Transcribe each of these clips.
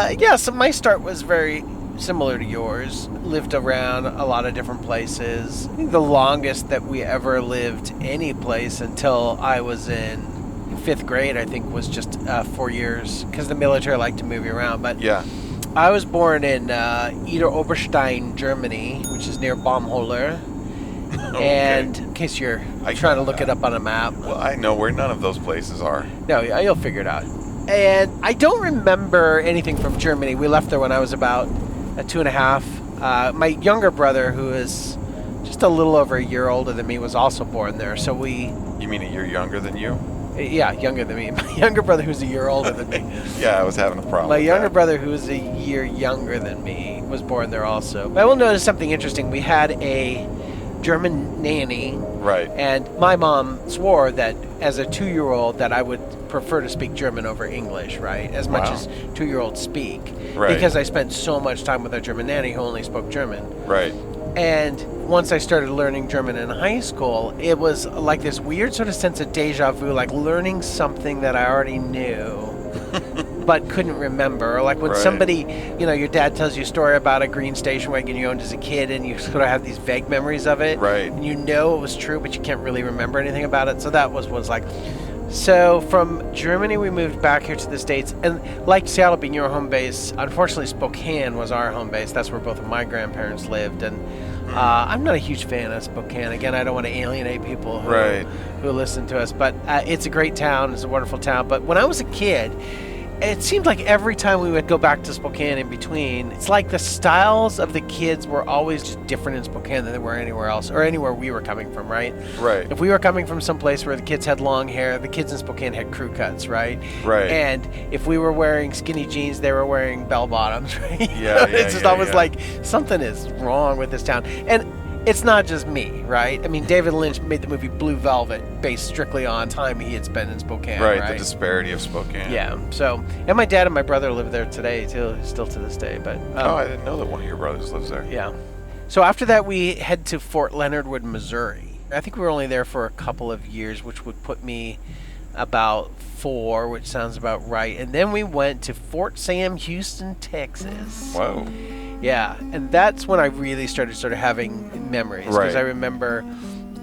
Yeah, so my start was very similar to yours. Lived around a lot of different places. I think the longest that we ever lived any place until I was in 5th grade, I think, was just 4 years, because the military liked to move you around. But Yeah. I was born in Oberstein, Germany, which is near Baumholler. And in case you're trying to look it up on a map. Well, I know where none of those places are. No, you'll figure it out. And I don't remember anything from Germany. We left there when I was about 2.5. My younger brother, who is just a little over a year older than me, was also born there. So we... You mean a year younger than you? Yeah, younger than me. My younger brother, who's a year older than me. Yeah, I was having a problem My with younger that. brother, who is a year younger than me, was born there also. But I will notice something interesting. We had a German nanny. Right. And my mom swore that as a 2-year-old that I would prefer to speak German over English, right? As much as 2-year-olds speak. Right. Because I spent so much time with our German nanny who only spoke German. Right. And once I started learning German in high school, it was like this weird sort of sense of deja vu, like learning something that I already knew but couldn't remember. Like when somebody, your dad tells you a story about a green station wagon you owned as a kid, and you sort of have these vague memories of it. Right. And you know it was true, but you can't really remember anything about it. So that was like... So from Germany, we moved back here to the States. And like Seattle being your home base, unfortunately Spokane was our home base. That's where both of my grandparents lived. And I'm not a huge fan of Spokane. Again, I don't want to alienate people who listen to us. But it's a great town. It's a wonderful town. But when I was a kid, it seemed like every time we would go back to Spokane in between, it's like the styles of the kids were always just different in Spokane than they were anywhere else, or anywhere we were coming from, right? Right. If we were coming from some place where the kids had long hair, the kids in Spokane had crew cuts, right? Right. And if we were wearing skinny jeans, they were wearing bell bottoms, right? It's just always like something is wrong with this town. And it's not just me, right? I mean, David Lynch made the movie Blue Velvet based strictly on time he had spent in Spokane, right? The disparity of Spokane. Yeah. So, and my dad and my brother live there today, too, still to this day. But I didn't know that one of your brothers lives there. Yeah. So after that, we head to Fort Leonard Wood, Missouri. I think we were only there for a couple of years, which would put me about 4, which sounds about right. And then we went to Fort Sam Houston, Texas. Whoa. Yeah, and that's when I really started sort of having memories, because I remember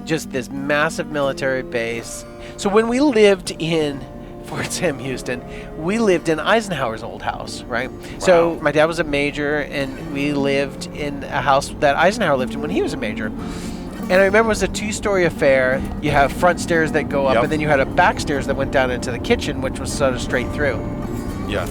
just this massive military base. So when we lived in Fort Sam Houston, we lived in Eisenhower's old house, right? Wow. So my dad was a major, and we lived in a house that Eisenhower lived in when he was a major. And I remember it was a 2-story affair. You have front stairs that go up, and then you had a back stairs that went down into the kitchen, which was sort of straight through. Yeah.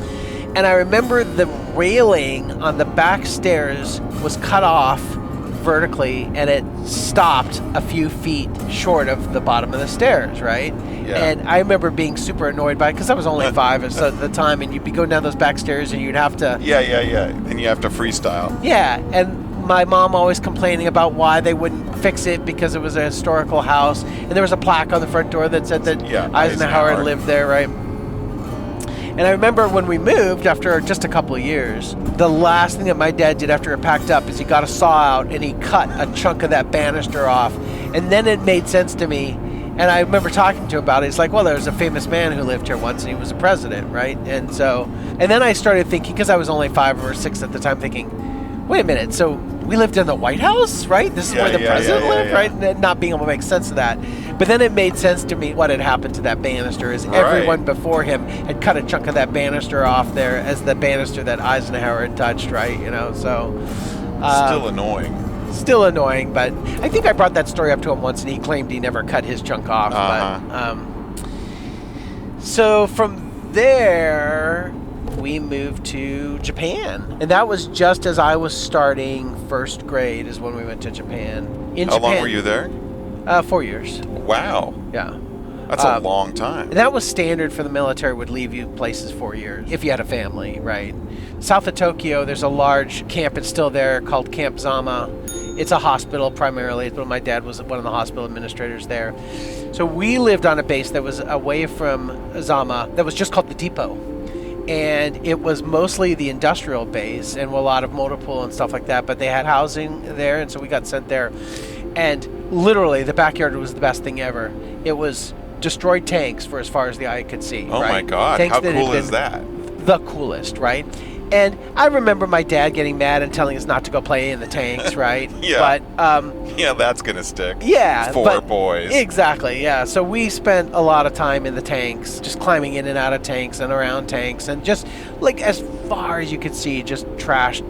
And I remember the railing on the back stairs was cut off vertically, and it stopped a few feet short of the bottom of the stairs, right? Yeah. And I remember being super annoyed by it, because I was only 5 at the time, and you'd be going down those back stairs, and you'd have to... Yeah. And you have to freestyle. Yeah, and my mom always complaining about why they wouldn't fix it, because it was a historical house, and there was a plaque on the front door that said that Eisenhower lived there, right? And I remember when we moved, after just a couple of years, the last thing that my dad did after it packed up is he got a saw out and he cut a chunk of that banister off. And then it made sense to me. And I remember talking to him about it. It's like, well, there was a famous man who lived here once, and he was a president, right? And then I started thinking, because I was only 5 or 6 at the time, thinking, wait a minute, so we lived in the White House, right? This is where the president lived, right? And not being able to make sense of that. But then it made sense to me what had happened to that banister is everyone before him had cut a chunk of that banister off there as the banister that Eisenhower had touched, right? So... Still annoying. Still annoying, but I think I brought that story up to him once, and he claimed he never cut his chunk off. But so from there... we moved to Japan, and that was just as I was starting 1st grade is when we went to Japan. How long were you there? 4 years. Wow. Yeah. That's a long time. That was standard for the military, would leave you places 4 years if you had a family, right? South of Tokyo, there's a large camp, it's still there, called Camp Zama. It's a hospital primarily, but my dad was one of the hospital administrators there. So we lived on a base that was away from Zama, that was just called the Depot. And it was mostly the industrial base and a lot of motor pool and stuff like that, but they had housing there, and so we got sent there. And literally, the backyard was the best thing ever. It was destroyed tanks for as far as the eye could see. Oh, right? my God. Tanks How cool is that? the coolest, right? And I remember my dad getting mad and telling us not to go play in the tanks, right? Yeah. But yeah, that's gonna stick. Yeah, Four boys. Exactly. Yeah. So we spent a lot of time in the tanks, just climbing in and out of tanks and around tanks, and just like as far as you could see, just trashed,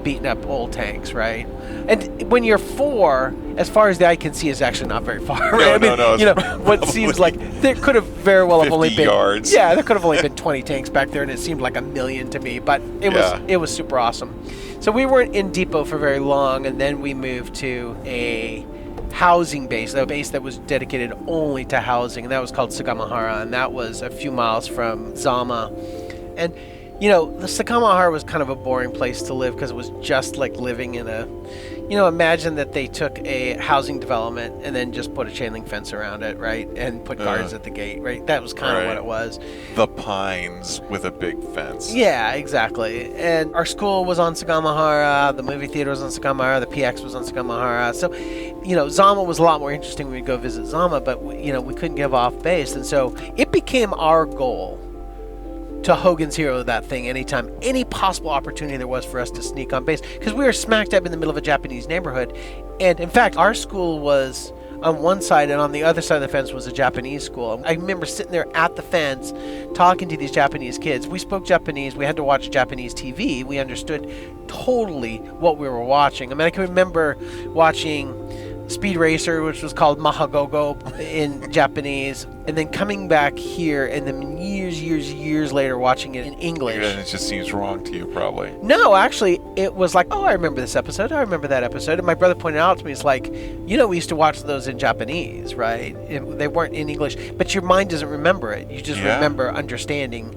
beaten up old tanks, right? And when you're 4, as far as the eye can see, is actually not very far. Right? No. You know, what seems like there could have very well have only been yards. Yeah, there could have only been 20 tanks back there, and it seemed like a million to me. But it was super awesome. So we weren't in Depot for very long, and then we moved to a housing base, a base that was dedicated only to housing, and that was called Sagamihara, and that was a few miles from Zama. And you know, the Sagamihara was kind of a boring place to live because it was just like living in a, you know, imagine that they took a housing development and then just put a chain link fence around it, right? And put guards at the gate, right? That was kind of what it was. The Pines with a big fence. Yeah, exactly. And our school was on Sagamihara, the movie theater was on Sagamihara, the PX was on Sagamihara. So, you know, Zama was a lot more interesting when we go visit Zama, but, you know, we couldn't give off base. And so it became our goal to Hogan's Hero that thing anytime, any possible opportunity there was for us to sneak on base, because we were smack dab in the middle of a Japanese neighborhood. And in fact, our school was on one side, and on the other side of the fence was a Japanese school. I remember sitting there at the fence talking to these Japanese kids. We spoke Japanese. We had to watch Japanese TV. We understood totally what we were watching. I mean, I can remember watching Speed Racer, which was called Mahagogo in Japanese, and then coming back here, and then years later watching it in English. And it just seems wrong to you, probably. No, actually, it was like, oh, I remember this episode. I remember that episode. And my brother pointed out to me, it's like, you know, we used to watch those in Japanese, right? They weren't in English, but your mind doesn't remember it. You just remember understanding,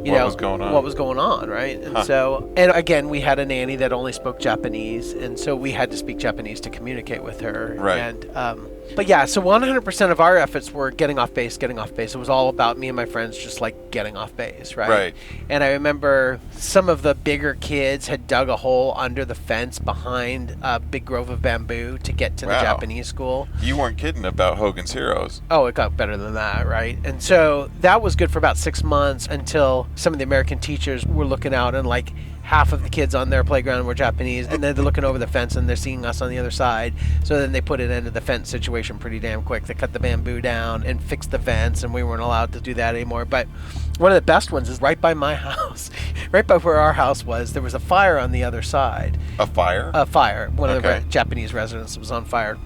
what was going on, right? And so, and again, we had a nanny that only spoke Japanese, and so we had to speak Japanese to communicate with her. Right. And, but yeah, so 100% of our efforts were getting off base. It was all about me and my friends just like getting off base, right? Right. And I remember some of the bigger kids had dug a hole under the fence behind a big grove of bamboo to get to the Japanese school. You weren't kidding about Hogan's Heroes. Oh, it got better than that, right? And so that was good for about 6 months until some of the American teachers were looking out, and like half of the kids on their playground were Japanese, and then they're looking over the fence and they're seeing us on the other side. So then they put an end to the fence situation pretty damn quick. They cut the bamboo down and fixed the fence, and we weren't allowed to do that anymore. But one of the best ones is right by my house, right by where our house was. There was a fire on the other side. A fire? A fire. One of the Japanese residents was on fire.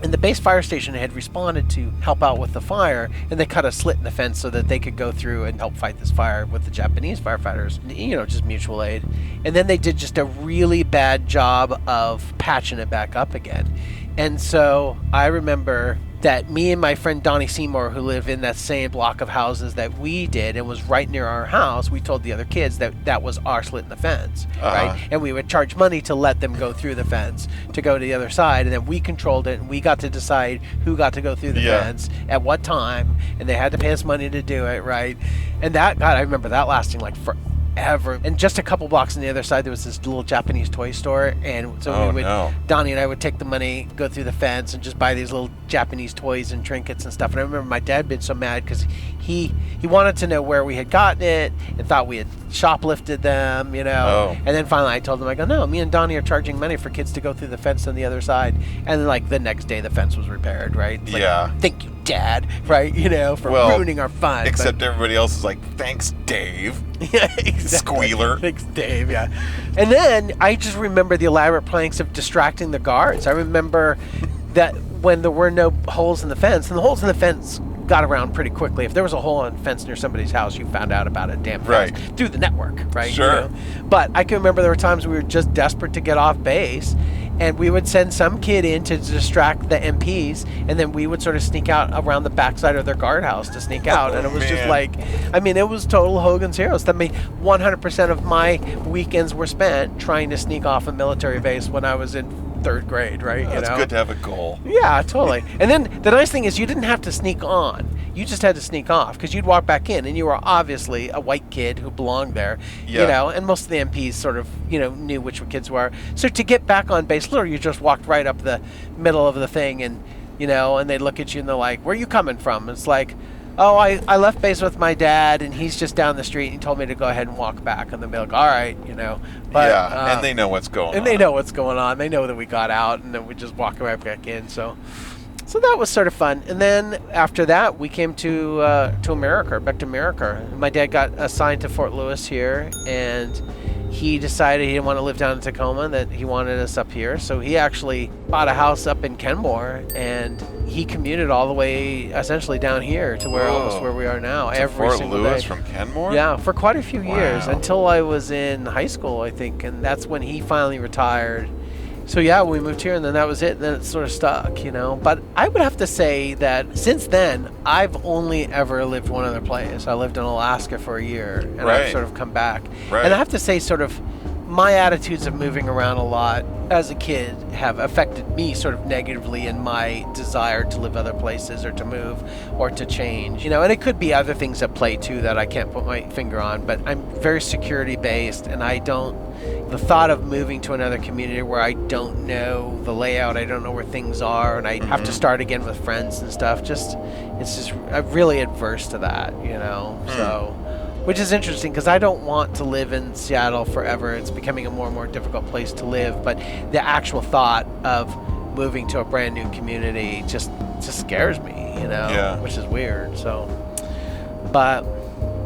And the base fire station had responded to help out with the fire, and they cut a slit in the fence so that they could go through and help fight this fire with the Japanese firefighters, you know, just mutual aid. And then they did just a really bad job of patching it back up again. And so I remember that me and my friend Donnie Seymour, who live in that same block of houses that we did and was right near our house, we told the other kids that that was our slit in the fence, right? And we would charge money to let them go through the fence to go to the other side, and then we controlled it, and we got to decide who got to go through the fence at what time, and they had to pay us money to do it, right? And that, God, I remember that lasting like forever. And just a couple blocks on the other side, there was this little Japanese toy store, and so Donnie and I would take the money, go through the fence, and just buy these little Japanese toys and trinkets and stuff. And I remember my dad being so mad because he wanted to know where we had gotten it and thought we had shoplifted them, you know. And then finally I told him, I go, no, me and Donnie are charging money for kids to go through the fence on the other side. And then, like, the next day the fence was repaired, right? Like, thank you, Dad, right? You know, for ruining our fun. Except everybody else is like, thanks, Dave. Yeah, exactly. Squealer. Thanks, Dave, yeah. And then I just remember the elaborate pranks of distracting the guards. I remember that when there were no holes in the fence, and the holes in the fence got around pretty quickly. If there was a hole in the fence near somebody's house, you found out about it damn fast through the network, right? Sure. You know? But I can remember there were times we were just desperate to get off base, and we would send some kid in to distract the MPs, and then we would sort of sneak out around the backside of their guardhouse to sneak out. And it was just like, I mean, it was total Hogan's Heroes. I mean, 100% of my weekends were spent trying to sneak off a military base when I was in third grade, right? It's good to have a goal. Yeah, totally. And then the nice thing is you didn't have to sneak on. You just had to sneak off, because you'd walk back in and you were obviously a white kid who belonged there, you know, and most of the MPs sort of, you know, knew which kids were. So to get back on base, literally you just walked right up the middle of the thing, and, you know, and they look at you and they're like, where are you coming from? It's like, Oh, I left base with my dad, and he's just down the street, and he told me to go ahead and walk back, and they'll be like, all right, But, and they know what's going on. And they know what's going on. They know that we got out, and then we just walk right back in, so that was sort of fun. And then after that, we came to America, back to America. My dad got assigned to Fort Lewis here, and he decided he didn't want to live down in Tacoma, that he wanted us up here. So he actually bought a house up in Kenmore, and he commuted all the way essentially down here to almost where we are now. To every Fort single Lewis day. from Kenmore? Yeah, for quite a few years, Wow. until I was in high school, I think, and that's when he finally retired. So yeah, we moved here, and then that was it, and then it sort of stuck, But I would have to say that since then, I've only ever lived one other place. I lived in Alaska for a year, and I've sort of come back. Right. And I have to say, sort of, my attitudes of moving around a lot as a kid have affected me sort of negatively in my desire to live other places or to move or to change. And it could be other things at play too that I can't put my finger on, but I'm very security based, and the thought of moving to another community where I don't know the layout, I don't know where things are, and I have to start again with friends and stuff, I'm really adverse to that, So, which is interesting because I don't want to live in Seattle forever. It's becoming a more and more difficult place to live, but the actual thought of moving to a brand new community just scares me, which is weird. So, but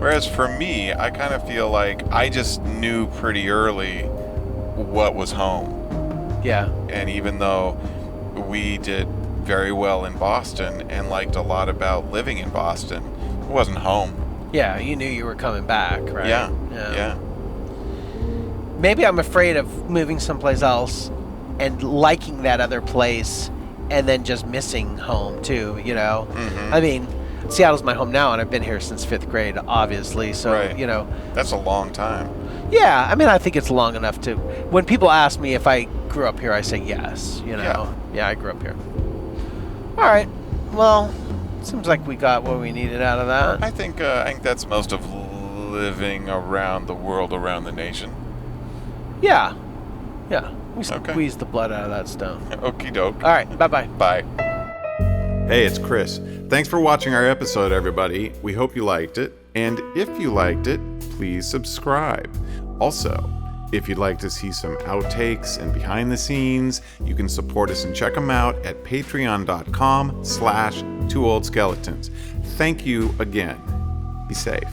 whereas for me, I kind of feel like I just knew pretty early what was home. Yeah. And even though we did very well in Boston and liked a lot about living in Boston, it wasn't home. Yeah, you knew you were coming back, right? Yeah. Maybe I'm afraid of moving someplace else and liking that other place and then just missing home too, Mm-hmm. I mean, Seattle's my home now, and I've been here since 5th grade, obviously. So, That's a long time. Yeah, I mean, I think it's long enough to... When people ask me if I grew up here, I say yes, Yeah, I grew up here. All right. Well, seems like we got what we needed out of that. I think that's most of living around the world, around the nation. Yeah. We squeezed the blood out of that stone. Okie doke. All right. Bye-bye. Bye. Hey, it's Chris. Thanks for watching our episode, everybody. We hope you liked it. And if you liked it, please subscribe. Also, if you'd like to see some outtakes and behind the scenes, you can support us and check them out at patreon.com/2oldskeletons. Thank you again. Be safe.